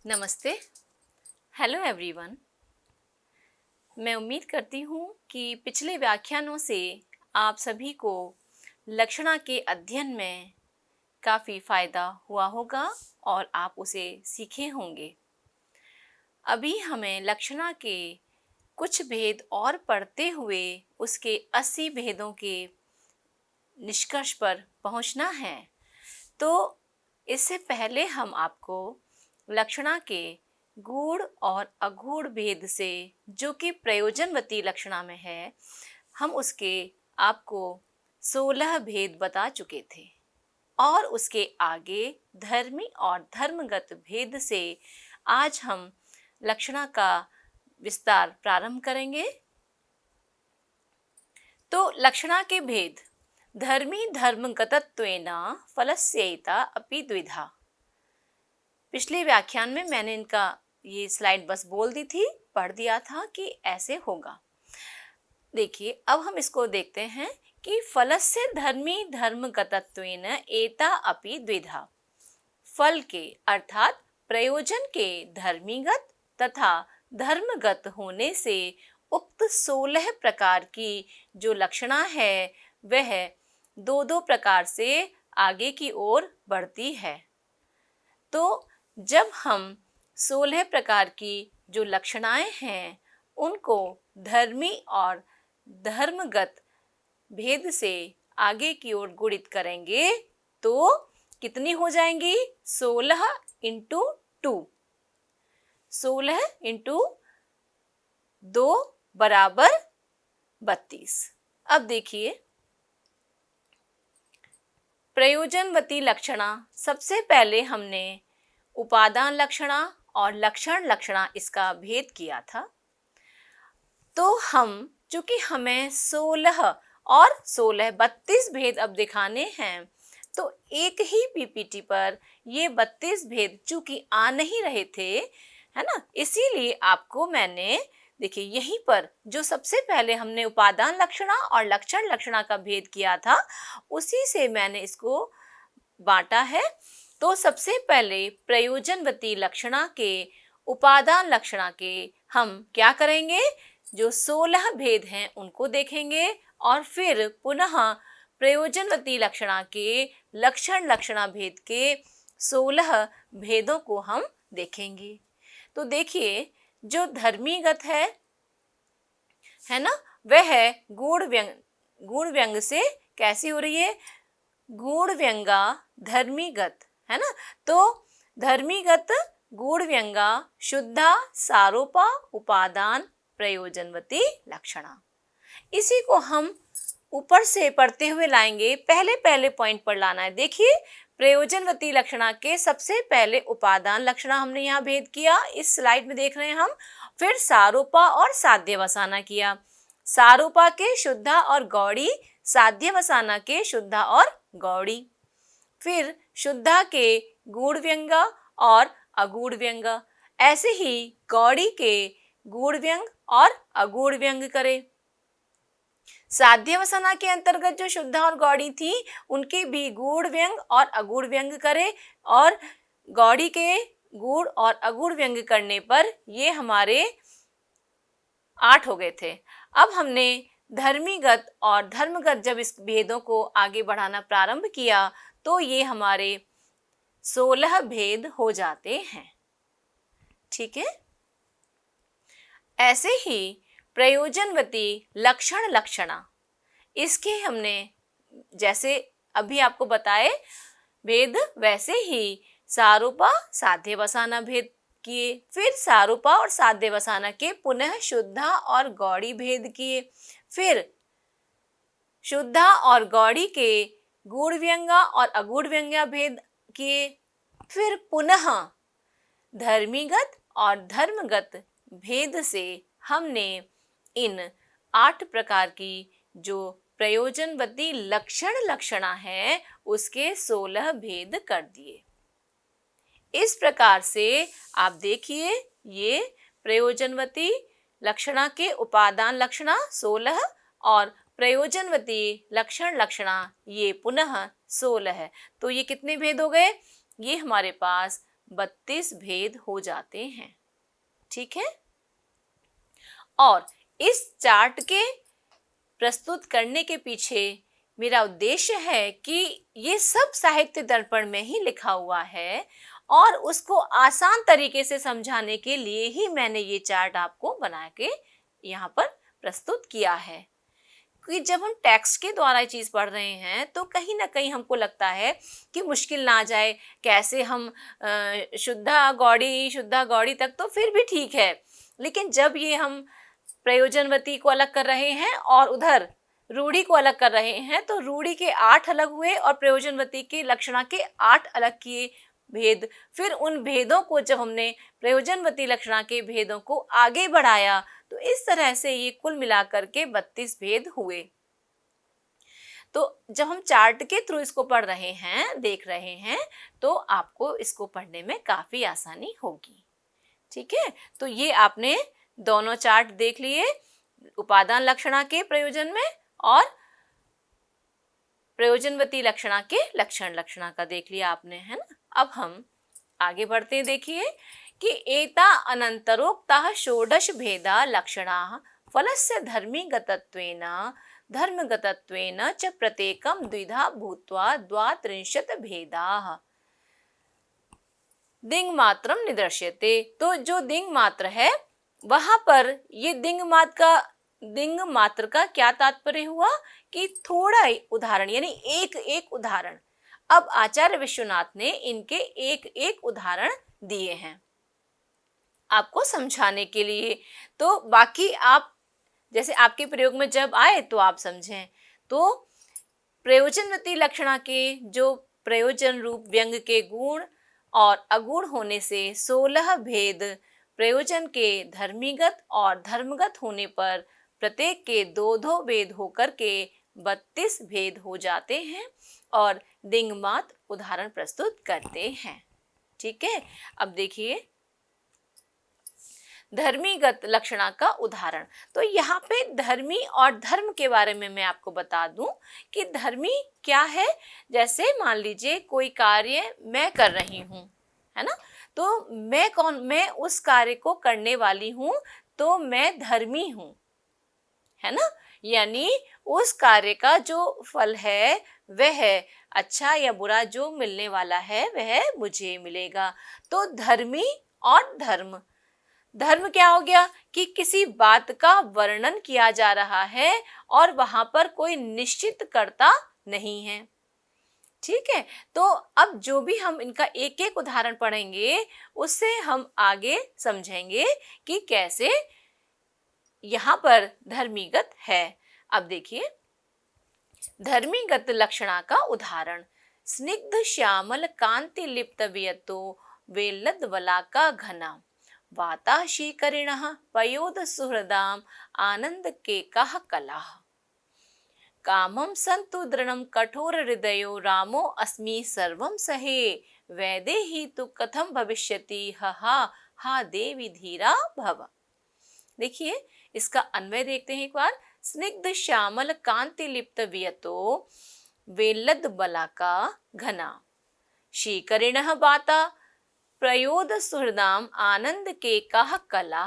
नमस्ते। Hello everyone. मैं उम्मीद करती हूँ कि पिछले व्याख्यानों से आप सभी को लक्षणा के अध्ययन में काफ़ी फ़ायदा हुआ होगा और आप उसे सीखे होंगे। अभी हमें लक्षणा के कुछ भेद और पढ़ते हुए उसके 80 भेदों के निष्कर्ष पर पहुँचना है। तो इससे पहले हम आपको लक्षणा के गूढ़ और अगूढ़ भेद से, जो कि प्रयोजनवती लक्षणा में है, हम उसके आपको 16 भेद बता चुके थे और उसके आगे धर्मी और धर्मगत भेद से आज हम लक्षणा का विस्तार प्रारंभ करेंगे। तो लक्षणा के भेद। धर्मी धर्मगतत्वेन फलस्यैता अपि द्विधा। पिछले व्याख्यान में मैंने इनका ये स्लाइड बस बोल दी थी, पढ़ दिया था कि ऐसे होगा। देखिए अब हम इसको देखते हैं कि फलस्य धर्मी धर्मगतत्वेन एता अपि द्विधा। फल के अर्थात प्रयोजन के धर्मीगत तथा धर्मगत होने से उक्त 16 प्रकार की जो लक्षणा है वह दो दो प्रकार से आगे की ओर बढ़ती है। तो जब हम 16 प्रकार की जो लक्षणाएं हैं उनको धर्मी और धर्मगत भेद से आगे की ओर गुणित करेंगे तो कितनी हो जाएंगी? 16 इंटू 2। 16 इंटू 2 बराबर 32। अब देखिए प्रयोजनवती लक्षणा। सबसे पहले हमने उपादान लक्षणा और लक्षण लक्षणा इसका भेद किया था। तो हम चूंकि हमें 16 और 16 32 भेद अब दिखाने हैं, तो एक ही पीपीटी पर ये 32 भेद चूंकि आ नहीं रहे थे, है ना, इसीलिए आपको मैंने देखिए यहीं पर जो सबसे पहले हमने उपादान लक्षणा और लक्षण लक्षणा का भेद किया था उसी से मैंने इसको बांटा है। तो सबसे पहले प्रयोजनवती लक्षणा के उपादान लक्षणा के हम क्या करेंगे? जो 16 भेद हैं उनको देखेंगे और फिर पुनः प्रयोजनवती लक्षणा के लक्षण लक्षणा भेद के 16 भेदों को हम देखेंगे। तो देखिए जो धर्मीगत है ना, वह है गूढ़ व्यंग से कैसी हो रही है? गूढ़ व्यंगा धर्मीगत, है ना। तो धर्मीगत गूढ़ व्यंगा शुद्धा सारोपा उपादान प्रयोजनवती लक्षणा। इसी को हम ऊपर से पढ़ते हुए लाएंगे। पहले पहले पॉइंट पर लाना है। देखिए प्रयोजनवती लक्षणा के सबसे पहले उपादान लक्षणा हमने यहाँ भेद किया, इस स्लाइड में देख रहे हैं हम। फिर सारोपा और साध्यवसाना किया। सारोपा के शुद्धा और गौड़ी, साध्यवसाना के शुद्धा और गौड़ी। फिर शुद्धा के गूढ़ व्यंगा और अगूढ़ व्यंगा, ऐसे ही गौड़ी के गूढ़ व्यंग और अगूढ़ व्यंग करे। साध्यवसाना के अंतर्गत जो शुद्धा और गौड़ी थी उनके भी गूढ़ व्यंग और अगूढ़ व्यंग करे, और गौड़ी के गूढ़ और अगूढ़ व्यंग करने पर ये हमारे 8 हो गए थे। अब हमने धर्मीगत और धर्मगत जब इस भेदों को आगे बढ़ाना प्रारंभ किया तो ये हमारे 16 भेद हो जाते हैं। ठीक है। ऐसे ही प्रयोजनवती लक्षण लक्षणा, इसके हमने जैसे अभी आपको बताए भेद वैसे ही सारूपा साध्यवसाना भेद किए, फिर सारूपा और साध्यवसाना के पुनः शुद्धा और गौड़ी भेद किए, फिर शुद्धा और गौड़ी के गूढ़ व्यंगा और अगूढ़ व्यंगा भेद किए, फिर पुनः धर्मीगत और धर्मगत भेद से हमने इन 8 प्रकार की जो प्रयोजनवती लक्षण लक्षणा है उसके 16 भेद कर दिए। इस प्रकार से आप देखिए ये प्रयोजनवती लक्षणा के उपादान लक्षणा 16 और प्रयोजनवती लक्षण लक्षणा ये पुनः 16 है। तो ये कितने भेद हो गए? ये हमारे पास 32 भेद हो जाते हैं। ठीक है, और इस चार्ट के प्रस्तुत करने के पीछे मेरा उद्देश्य है कि ये सब साहित्य दर्पण में ही लिखा हुआ है और उसको आसान तरीके से समझाने के लिए ही मैंने ये चार्ट आपको बना के यहाँ पर प्रस्तुत किया है। कि जब हम टेक्स्ट के द्वारा ये चीज़ पढ़ रहे हैं तो कहीं ना कहीं हमको लगता है कि मुश्किल ना आ जाए, कैसे हम शुद्धा गौड़ी तक तो फिर भी ठीक है, लेकिन जब ये हम प्रयोजनवती को अलग कर रहे हैं और उधर रूढ़ी को अलग कर रहे हैं तो रूढ़ी के 8 अलग हुए और प्रयोजनवती के लक्षणा के 8 अलग किए भेद। फिर उन भेदों को जब हमने प्रयोजनवती लक्षणा के भेदों को आगे बढ़ाया तो इस तरह से ये कुल मिलाकर के 32 भेद हुए। तो जब हम चार्ट के थ्रू इसको पढ़ रहे हैं, देख रहे हैं, तो आपको इसको पढ़ने में काफ़ी आसानी होगी। ठीक है, तो ये आपने दोनों चार्ट देख लिए, उपादान लक्षणा के प्रयोजन में और प्रयोजनवती लक्षणा के लक्षणा का देख लिया आपने, है ना। अब हम आगे बढ़ते हैं। देखिए कि एता अनंतरोक्ता षोडश भेदा लक्षणा फलस्य धर्मगतत्वेन च प्रत्येकं द्विधा भूत्वा द्वात्रिंशत् भेदाः दिंग मात्रम निदर्श्यते। तो जो दिंग मात्र है वहां पर ये दिंग मात्र का क्या तात्पर्य हुआ कि थोड़ा उदाहरण, यानी एक एक उदाहरण। अब आचार्य विश्वनाथ ने इनके एक एक उदाहरण दिए हैं आपको समझाने के लिए। तो बाकी आप जैसे आपके प्रयोग में जब आए तो आप समझें। तो प्रयोजनवती लक्षणा के जो प्रयोजन रूप व्यंग के गुण और अगुण होने से 16 भेद, प्रयोजन के धर्मीगत और धर्मगत होने पर प्रत्येक के दो दो भेद होकर के 32 भेद हो जाते हैं और दिंगमात्र उदाहरण प्रस्तुत करते हैं। ठीक है, अब देखिए धर्मीगत लक्षणा का उदाहरण। तो यहाँ पे धर्मी और धर्म के बारे में मैं आपको बता दूं कि धर्मी क्या है। जैसे मान लीजिए कोई कार्य मैं कर रही हूँ, है ना, तो मैं उस कार्य को करने वाली हूँ तो मैं धर्मी हूँ, है ना। यानी उस कार्य का जो फल है वह अच्छा या बुरा जो मिलने वाला है वह मुझे मिलेगा। तो धर्मी और धर्म क्या हो गया कि किसी बात का वर्णन किया जा रहा है और वहां पर कोई निश्चित कर्ता नहीं है। ठीक है, तो अब जो भी हम इनका एक एक उदाहरण पढ़ेंगे उससे हम आगे समझेंगे कि कैसे यहाँ पर धर्मीगत है। अब देखिए धर्मीगत लक्षणा का उदाहरण। स्निग्ध श्यामल कांति लिप्त वियतो वेलद वलाका घना वाताशीकरिणः पयोद सुहृदाम आनंद के कह कलाः कामं संतु दृढ़ं कठोर हृदयो रामो अस्मि सर्वं सहे वैदेही तु कथम भविष्यति हा देवी धीरा भव। देखिए इसका अन्वय देखते हैं एक बार। स्निग्ध श्यामल कांति लिप्त वियतो वेलद बलाका घना शीकरिणः वाता प्रयोद सुहृदाम आनंद के कह कला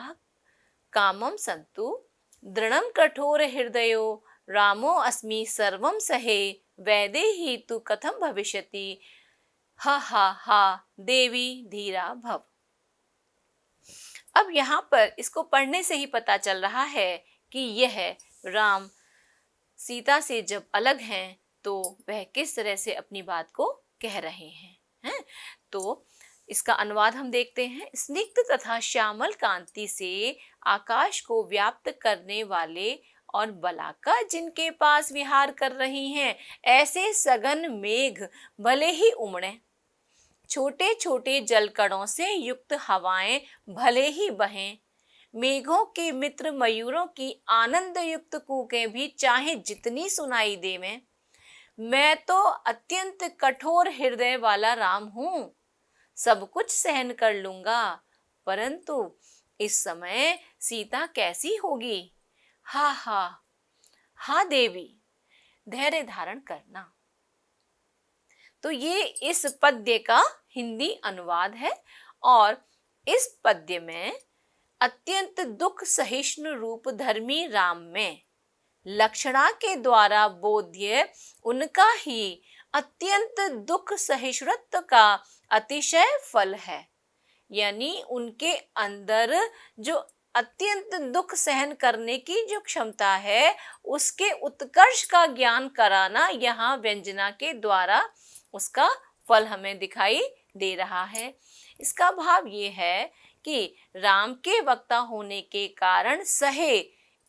कामम संतु दृढ़ं कठोर हृदयो रामो अस्मि सर्वं सहे वैदेही तु कथम भविष्यति हा देवी धीरा भव। अब यहाँ पर इसको पढ़ने से ही पता चल रहा है कि यह राम सीता से जब अलग हैं तो वह किस तरह से अपनी बात को कह रहे हैं। तो इसका अनुवाद हम देखते हैं। स्निग्ध तथा श्यामल कांति से आकाश को व्याप्त करने वाले और बलाका जिनके पास विहार कर रही हैं, ऐसे सघन मेघ भले ही उमड़े, छोटे छोटे जलकणों से युक्त हवाएं भले ही बहें, मेघों के मित्र मयूरों की आनंद युक्त कूकें भी चाहे जितनी सुनाई देवें, मैं तो अत्यंत कठोर हृदय वाला राम हूँ, सब कुछ सहन कर लूंगा, परंतु इस समय सीता कैसी होगी। हा देवी धैर्य धारण करना। तो ये इस पद्य का हिंदी अनुवाद है और इस पद्य में अत्यंत दुख सहिष्णु रूप धर्मी राम में लक्षणा के द्वारा बोध्य उनका ही अत्यंत दुख सहिष्णुत्व का अतिशय फल है। यानी उनके अंदर जो अत्यंत दुख सहन करने की जो क्षमता है उसके उत्कर्ष का ज्ञान कराना यहाँ व्यंजना के द्वारा उसका फल हमें दिखाई दे रहा है। इसका भाव ये है कि राम के वक्ता होने के कारण सहे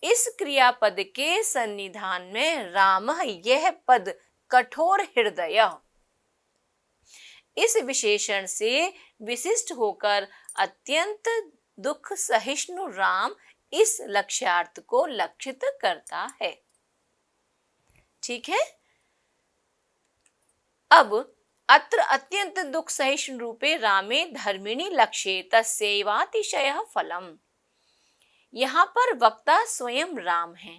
इस क्रियापद के सन्निधान में राम यह पद कठोर हृदय इस विशेषण से विशिष्ट होकर अत्यंत दुख सहिष्णु राम इस लक्ष्यार्थ को लक्षित करता है। ठीक है। अब अत्र अत्यंत दुख सहिष्णु रूपे रामे धर्मिणी लक्ष्ये तस्यैवातिशयः फलम्। यहाँ पर वक्ता स्वयं राम है।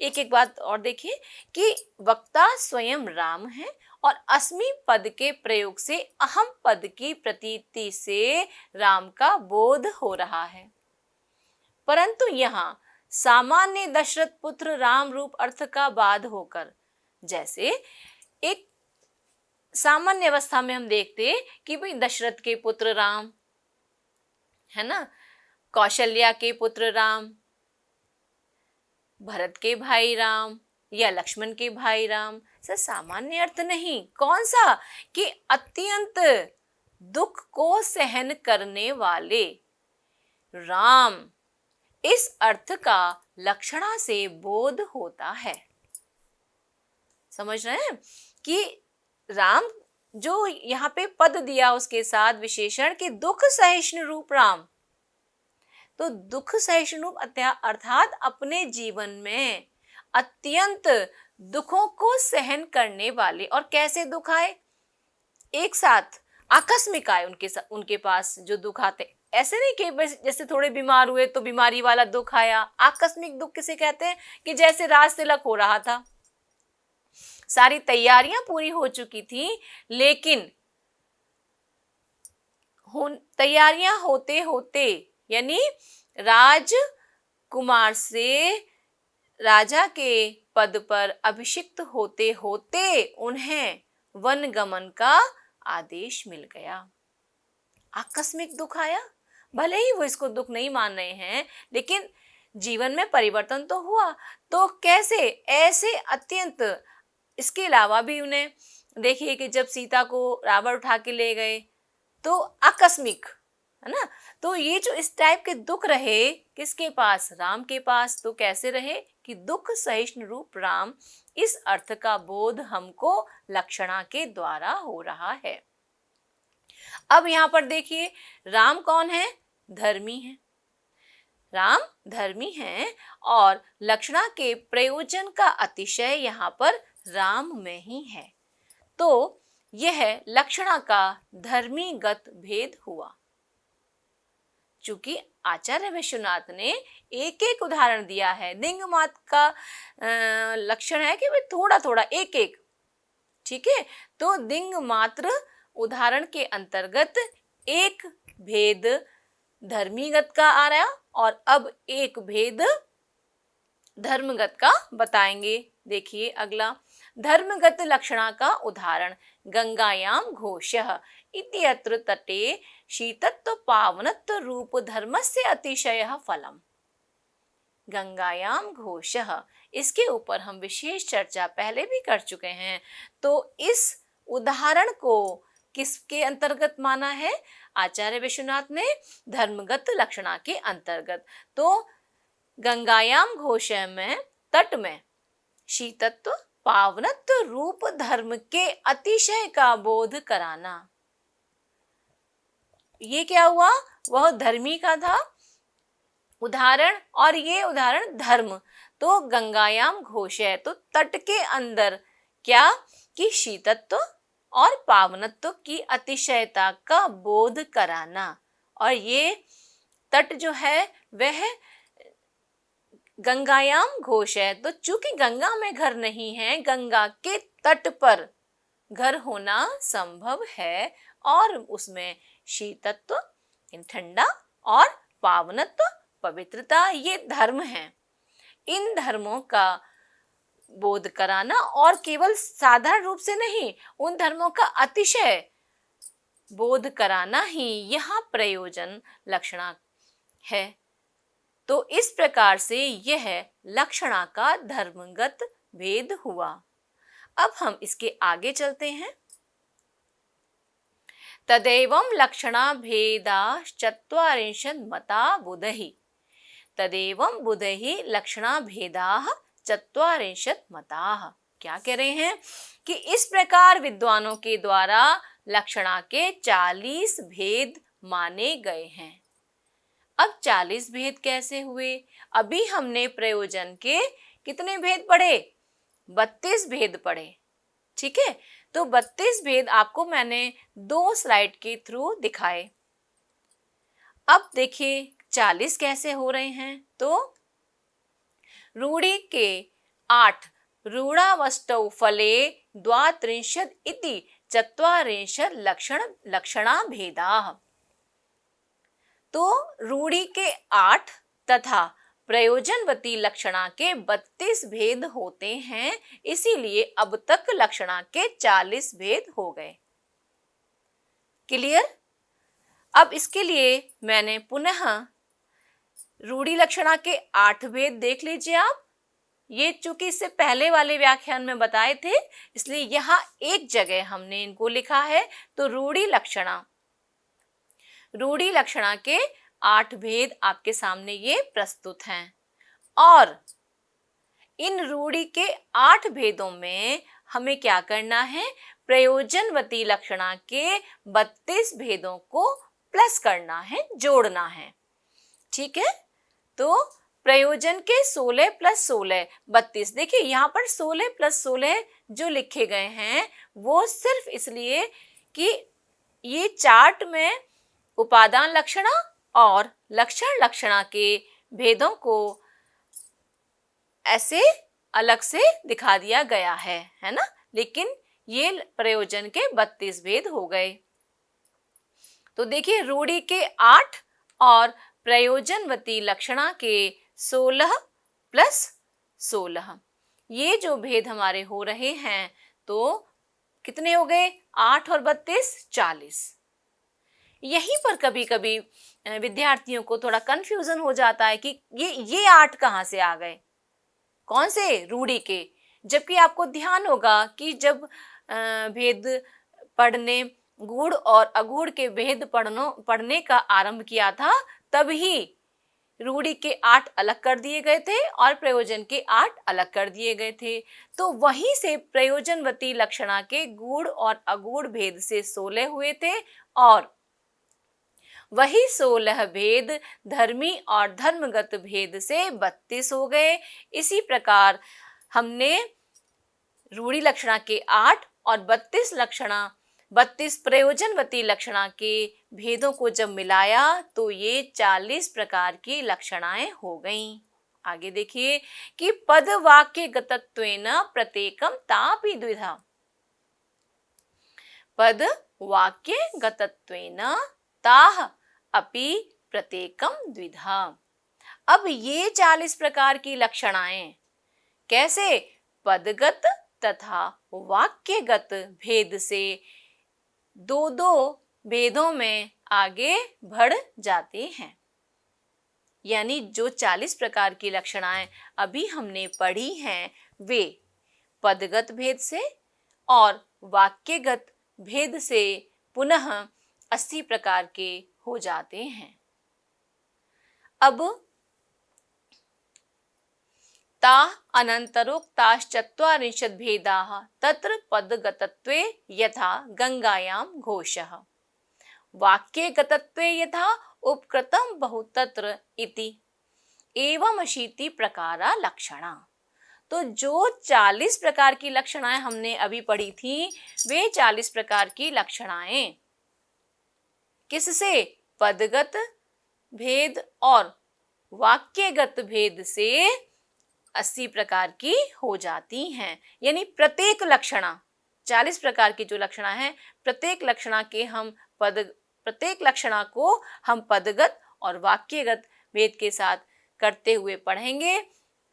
एक एक बात और देखिए कि वक्ता स्वयं राम है और अस्मि पद के प्रयोग से अहम पद की प्रतीति से राम का बोध हो रहा है। परंतु यहाँ सामान्य दशरथ पुत्र राम रूप अर्थ का बाध होकर, जैसे एक सामान्य अवस्था में हम देखते कि भाई दशरथ के पुत्र राम है ना, कौशल्या के पुत्र राम, भरत के भाई राम या लक्ष्मण के भाई राम, सर सामान्य अर्थ नहीं। कौन सा? कि अत्यंत दुख को सहन करने वाले राम, इस अर्थ का लक्षणा से बोध होता है। समझ रहे हैं कि राम जो यहाँ पे पद दिया उसके साथ विशेषण कि दुख सहिष्णु रूप राम, तो दुख सहिष्णु अर्थात अपने जीवन में अत्यंत दुखों को सहन करने वाले। और कैसे दुख आए? एक साथ आकस्मिक आए उनके पास जो दुख आते, ऐसे नहीं कि बस जैसे थोड़े बीमार हुए तो बीमारी वाला दुख आया। आकस्मिक दुख किसे कहते हैं? कि जैसे राज तिलक हो रहा था, सारी तैयारियां पूरी हो चुकी थी, लेकिन तैयारियां होते होते यानी राजकुमार से राजा के पद पर अभिषिक्त होते होते उन्हें वन गमन का आदेश मिल गया। आकस्मिक दुख आया, भले ही वो इसको दुख नहीं मान रहे हैं, लेकिन जीवन में परिवर्तन तो हुआ। तो कैसे? ऐसे अत्यंत। इसके अलावा भी उन्हें देखिए कि जब सीता को रावण उठा के ले गए तो आकस्मिक है ना, तो ये जो इस टाइप के दुख रहे किसके पास? राम के पास। तो कैसे रहे? कि दुख सहिष्णु रूप राम, इस अर्थ का बोध हमको लक्षणा के द्वारा हो रहा है। अब यहाँ पर देखिए राम कौन है? धर्मी है। राम धर्मी है और लक्षणा के प्रयोजन का अतिशय यहाँ पर राम में ही है। तो यह लक्षणा का धर्मीगत भेद हुआ। चूंकि आचार्य विश्वनाथ ने एक एक उदाहरण दिया है, दिंग मात का लक्षण है कि वे थोड़ा थोड़ा एक एक, ठीक है। तो दिंग मात्र उदाहरण के अंतर्गत एक भेद धर्मीगत का आ रहा और अब एक भेद धर्मगत का बताएंगे। देखिए अगला, धर्मगत लक्षणा का उदाहरण गंगायाम घोषः इति अत्र तटे शीतत्व पावनत्व रूप धर्मस्य अतिशयः फलम्। गंगायाम घोषः, इसके ऊपर हम विशेष चर्चा पहले भी कर चुके हैं। तो इस उदाहरण को किसके अंतर्गत माना है? आचार्य विश्वनाथ ने धर्मगत लक्षणा के अंतर्गत। तो गंगायाम घोषः में तट में शीतत्व पावनत्व रूप धर्म के अतिशय का बोध कराना। ये क्या हुआ? वह धर्मी का था उदाहरण और ये उदाहरण धर्म। तो गंगायाम घोष है तो तट के अंदर क्या कि शीतत्व और पावनत्व की अतिशयता का बोध कराना। और ये तट जो है वह गंगायाम घोष है। तो चूंकि गंगा में घर नहीं है, गंगा के तट पर घर होना संभव है और उसमें शीतत्व ठंडा और पावनत्व पवित्रता ये धर्म हैं। इन धर्मों का बोध कराना और केवल साधारण रूप से नहीं, उन धर्मों का अतिशय बोध कराना ही यहाँ प्रयोजन लक्षणा है। तो इस प्रकार से यह लक्षणा का धर्मगत भेद हुआ। अब हम इसके आगे चलते हैं। तदेवं लक्षणा भेदा चत्वारिंशत् मता बुधहि। तदेवं बुधहि लक्षणा भेदाः चत्वारिंशत् मताः। क्या कह रहे हैं कि इस प्रकार विद्वानों के द्वारा लक्षणा के 40 भेद माने गए हैं। अब 40 भेद कैसे हुए? अभी हमने प्रयोजन के कितने भेद पढ़े? 32 भेद पढ़े। ठीक है, तो 32 भेद आपको मैंने 2 स्लाइड के थ्रू दिखाए। अब देखिए 40 कैसे हो रहे हैं। तो रूढ़ी के 8 रूढ़ावष्टौ फले द्वात्रिंशत् इति चत्वारिंशत् लक्षणा भेदाः। तो रूढ़ी के 8 तथा प्रयोजनवती लक्षणा के 32 भेद होते हैं, इसीलिए अब तक लक्षणा के 40 भेद हो गए। क्लियर? अब इसके लिए मैंने पुनः रूढ़ी लक्षणा के 8 भेद देख लीजिए आप। ये चूंकि इससे पहले वाले व्याख्यान में बताए थे, इसलिए यहाँ एक जगह हमने इनको लिखा है। तो रूढ़ी लक्षणा के 8 भेद आपके सामने ये प्रस्तुत हैं। और इन रूढ़ी के 8 भेदों में हमें क्या करना है? प्रयोजनवती लक्षणा के 32 भेदों को प्लस करना है, जोड़ना है। ठीक है, तो प्रयोजन के 16 + 16 32। देखिए यहाँ पर 16 + 16 जो लिखे गए हैं वो सिर्फ इसलिए कि ये चार्ट में उपादान लक्षणा और लक्षण लक्षणा के भेदों को ऐसे अलग से दिखा दिया गया है ना। लेकिन ये प्रयोजन के 32 भेद हो गए। तो देखिए रूढ़ी के 8 और प्रयोजनवती लक्षणा के 16 + 16, ये जो भेद हमारे हो रहे हैं, तो कितने हो गए? 8 और 32 40। यहीं पर कभी कभी विद्यार्थियों को थोड़ा कंफ्यूजन हो जाता है कि ये 8 कहाँ से आ गए, कौन से? रूढ़ी के। जबकि आपको ध्यान होगा कि जब भेद पढ़ने, गूढ़ और अगूढ़ के भेद पढ़ने का आरंभ किया था, तभी रूढ़ी के 8 अलग कर दिए गए थे और प्रयोजन के 8 अलग कर दिए गए थे। तो वहीं से प्रयोजनवती लक्षणा के गूढ़ और अगूढ़ भेद से 16 हुए थे और वही 16 भेद धर्मी और धर्मगत भेद से 32 हो गए। इसी प्रकार हमने रूढ़ी लक्षणा के 8 और 32 प्रयोजनवती लक्षणा के भेदों को जब मिलाया तो ये 40 प्रकार की लक्षणाएं हो गईं। आगे देखिए कि पद वाक्य गतत्वेन प्रत्येकम तापि द्विधा। पद वाक्य गतत्वेन ताः अपि प्रत्येकम द्विधा। अब ये 40 प्रकार की लक्षणाएं कैसे? पदगत तथा वाक्यगत भेद से 2-2 भेदों में आगे बढ़ जाते हैं। यानी जो 40 प्रकार की लक्षणाएं अभी हमने पढ़ी हैं, वे पदगत भेद से और वाक्यगत भेद से पुनः 80 प्रकार के हो जाते हैं। अब ता अनन्तरोक्ताश्चत्वारिंशत् भेदाः तत्र पदगतत्वे यथा गंगायां घोषः, वाक्यगतत्वे यथा उपकृतं बहुतत्र इति एवमशीति प्रकारा लक्षणा। तो जो 40 प्रकार की लक्षणाएं हमने अभी पढ़ी थी, वे 40 प्रकार की लक्षणाएं किससे? पदगत भेद और वाक्यगत भेद से 80 प्रकार की हो जाती हैं। यानी प्रत्येक लक्षणा 40 प्रकार की जो लक्षणा है, प्रत्येक लक्षणा को हम पदगत और वाक्यगत भेद के साथ करते हुए पढ़ेंगे,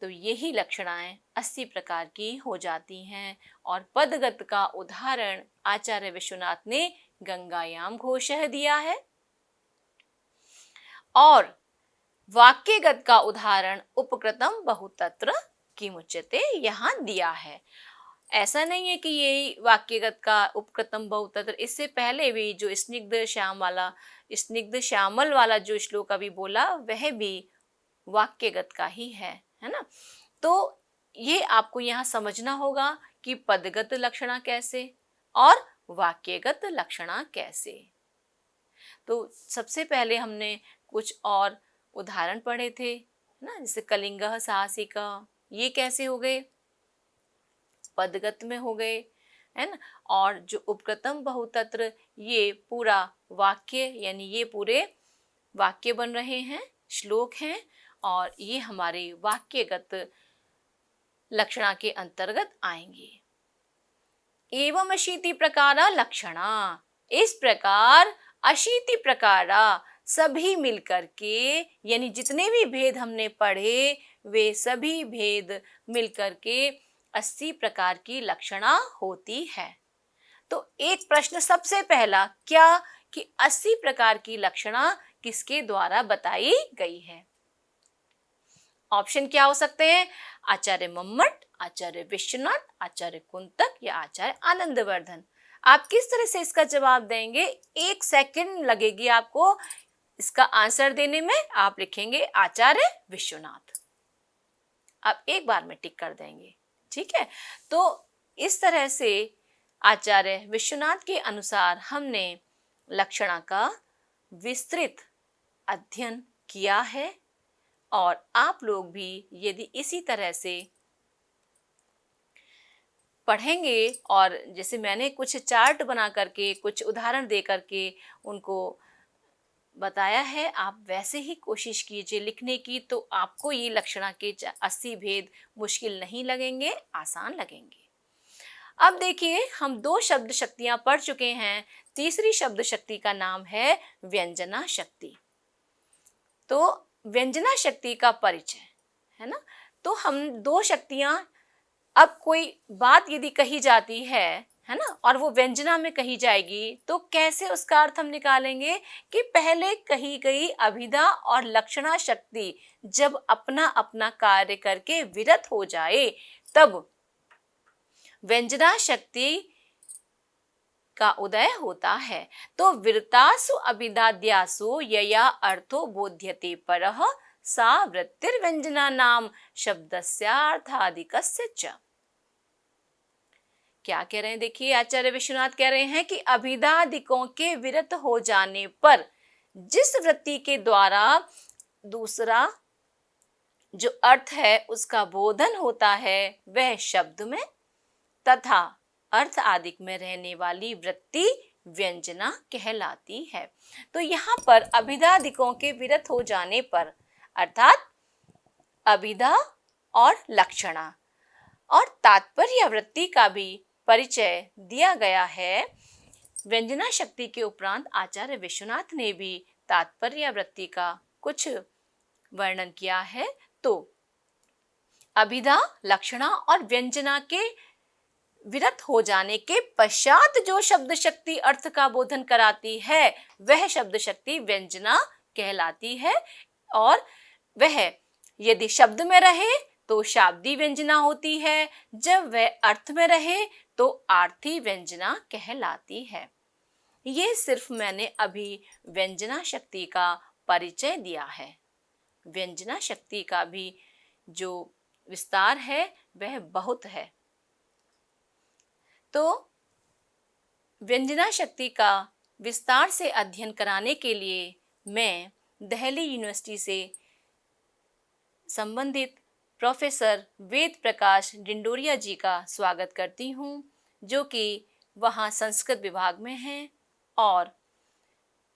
तो यही लक्षणाएं 80 प्रकार की हो जाती हैं। और पदगत का उदाहरण आचार्य विश्वनाथ ने गंगायाम घोषः दिया है और वाक्यगत का उदाहरण उपकृतम बहुतत्र किमुच्यते यहाँ दिया है। ऐसा नहीं है कि यही वाक्यगत का उपकृतम बहुतत्र, इससे पहले भी जो स्निग्ध श्यामल वाला जो श्लोक अभी बोला वह भी वाक्यगत का ही है ना। तो ये आपको यहाँ समझना होगा कि पदगत लक्षणा कैसे और वाक्यगत लक्षणा कैसे। तो सबसे पहले हमने कुछ और उदाहरण पढ़े थे ना, जैसे कलिंगः साहसिकः, ये कैसे हो गए, पदगत में हो गए, है ना। और जो उपकृतम बहुतत्र, ये पूरा वाक्य यानी ये पूरे वाक्य बन रहे हैं, श्लोक हैं, और ये हमारे वाक्यगत लक्षणा के अंतर्गत आएंगे। एवं 80 प्रकारा लक्षणा, इस प्रकार 80 प्रकारा सभी मिलकर के, यानी जितने भी भेद हमने पढ़े वे सभी भेद मिलकर के 80 प्रकार की लक्षणा होती है। तो एक प्रश्न सबसे पहला क्या कि 80 प्रकार की लक्षणा किसके द्वारा बताई गई है। ऑप्शन क्या हो सकते हैं, आचार्य मम्मट, आचार्य विश्वनाथ, आचार्य कुंतक या आचार्य आनंदवर्धन। आप किस तरह से इसका जवाब देंगे, 1 सेकंड लगेगी आपको इसका आंसर देने में। आप लिखेंगे आचार्य विश्वनाथ, आप एक बार में टिक कर देंगे, ठीक है। तो इस तरह से आचार्य विश्वनाथ के अनुसार हमने लक्षणा का विस्तृत अध्ययन किया है, और आप लोग भी यदि इसी तरह से पढ़ेंगे, और जैसे मैंने कुछ चार्ट बना करके कुछ उदाहरण दे करके उनको बताया है, आप वैसे ही कोशिश कीजिए लिखने की, तो आपको ये लक्षणा के 80 भेद मुश्किल नहीं लगेंगे, आसान लगेंगे। अब देखिए, हम 2 शब्द शक्तियां पढ़ चुके हैं, तीसरी शब्द शक्ति का नाम है व्यंजना शक्ति। तो व्यंजना शक्ति का परिचय है ना। तो हम 2 शक्तियां, अब कोई बात यदि कही जाती है ना, और वो व्यंजना में कही जाएगी, तो कैसे उसका अर्थ हम निकालेंगे कि पहले कही गई अभिधा और लक्षणा शक्ति जब अपना अपना कार्य करके विरत हो जाए, तब व्यंजना शक्ति का उदय होता है। तो विरतासु अभिधाद्यासु यया अर्थो बोध्यते परः सा वृत्तिर्व्यंजना नाम शब्दस्यार्थादिकस्य च। क्या कह रहे हैं, देखिए आचार्य विश्वनाथ कह रहे हैं कि अभिधादिकों के विरत हो जाने पर जिस वृत्ति के द्वारा दूसरा जो अर्थ है उसका बोधन होता है, वह शब्द में तथा अर्थ आदिक में रहने वाली वृत्ति व्यंजना कहलाती है। तो यहाँ पर अभिधादिकों के विरत हो जाने पर, अर्थात अभिधा और लक्षणा और तात्पर्य वृत्ति का भी परिचय दिया गया है। व्यंजना शक्ति के उपरांत आचार्य विश्वनाथ ने भी तात्पर्य वृत्ति का कुछ वर्णन किया है। तो अभिधा, लक्षणा और व्यंजना के विरत हो जाने के पश्चात जो शब्द शक्ति अर्थ का बोधन कराती है, वह शब्द शक्ति व्यंजना कहलाती है। और वह यदि शब्द में रहे तो शाब्दी व्यंजना होती है, जब वह अर्थ में रहे तो आर्थी व्यंजना कहलाती है। ये सिर्फ मैंने अभी व्यंजना शक्ति का परिचय दिया है। व्यंजना शक्ति का भी जो विस्तार है वह बहुत है। तो व्यंजना शक्ति का विस्तार से अध्ययन कराने के लिए मैं दिल्ली यूनिवर्सिटी से संबंधित प्रोफेसर वेद प्रकाश डिंडोरिया जी का स्वागत करती हूँ, जो कि वहाँ संस्कृत विभाग में हैं और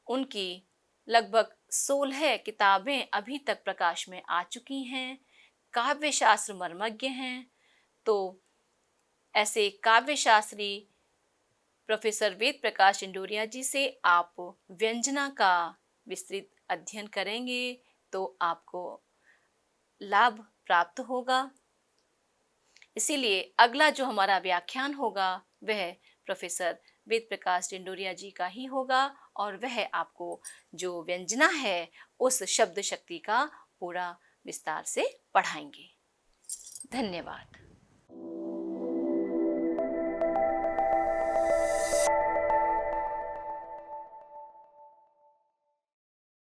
उनकी लगभग 16 किताबें अभी तक प्रकाश में आ चुकी हैं। काव्य शास्त्र मर्मज्ञ हैं। तो ऐसे काव्य शास्त्री प्रोफेसर वेद प्रकाश इंडोरिया जी से आप व्यंजना का विस्तृत अध्ययन करेंगे तो आपको लाभ प्राप्त होगा। इसीलिए अगला जो हमारा व्याख्यान होगा वह प्रोफेसर वेद प्रकाश डिंडोरिया जी का ही होगा और वह आपको जो व्यंजना है उस शब्द शक्ति का पूरा विस्तार से पढ़ाएंगे। धन्यवाद।